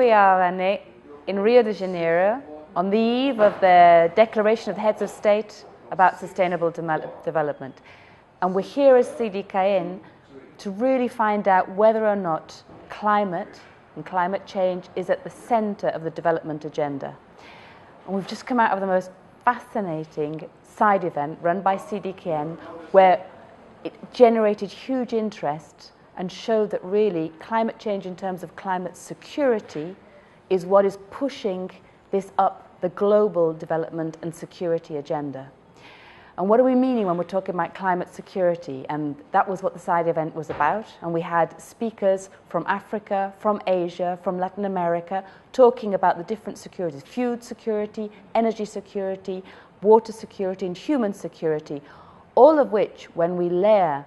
we are, Anne, in Rio de Janeiro, on the eve of the Declaration of the Heads of State about Sustainable Development. And we're here as CDKN to really find out whether or not climate and climate change is at the center of the development agenda. And we've just come out of the most fascinating side event run by CDKN, where it generated huge interest and showed that really climate change in terms of climate security is what is pushing this up the global development and security agenda. And what are we meaning when we're talking about climate security? And that was what the side event was about. And we had speakers from Africa, from Asia, from Latin America, talking about the different securities: food security, energy security, water security, and human security, all of which, when we layer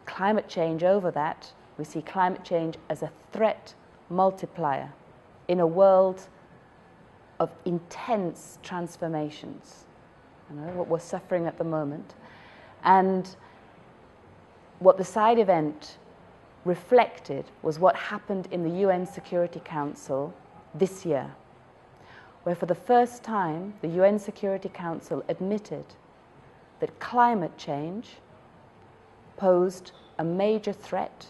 climate change over that, we see climate change as a threat multiplier in a world of intense transformations. You know, what we're suffering at the moment. And what the side event reflected was what happened in the UN Security Council this year, where for the first time the UN Security Council admitted that climate change posed a major threat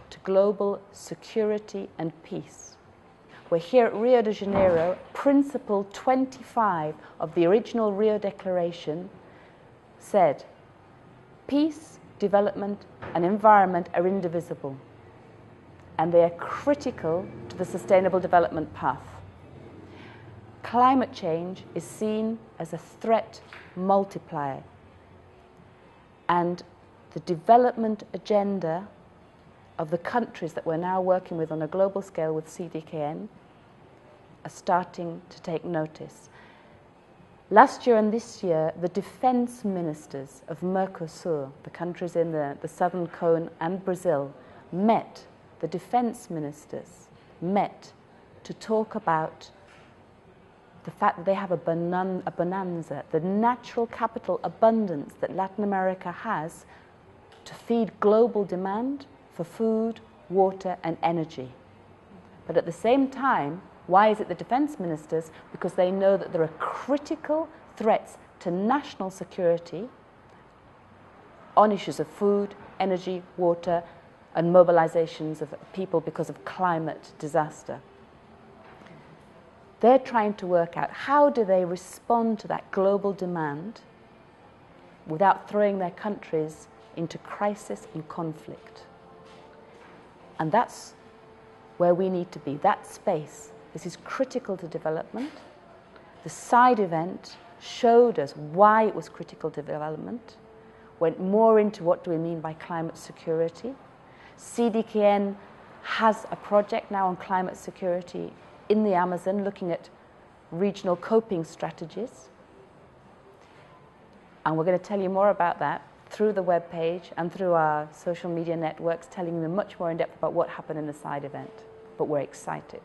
to global security and peace. We're here at Rio de Janeiro. Principle 25 of the original Rio Declaration said, peace, development, and environment are indivisible, and they are critical to the sustainable development path. Climate change is seen as a threat multiplier, and the development agenda of the countries that we're now working with on a global scale with CDKN are starting to take notice. Last year and this year, the defense ministers of Mercosur, the countries in the Southern Cone and Brazil, the defense ministers met to talk about the fact that they have a bonanza, the natural capital abundance that Latin America has to feed global demand for food, water, and energy. But at the same time, why is it the defense ministers? Because they know that there are critical threats to national security on issues of food, energy, water, and mobilizations of people because of climate disaster. They're trying to work out how do they respond to that global demand without throwing their countries into crisis and conflict. And that's where we need to be, that space. This is critical to development. The side event showed us why it was critical to development, went more into what do we mean by climate security. CDKN has a project now on climate security in the Amazon, looking at regional coping strategies. And we're going to tell you more about that through the webpage and through our social media networks, telling them much more in depth about what happened in the side event. But we're excited.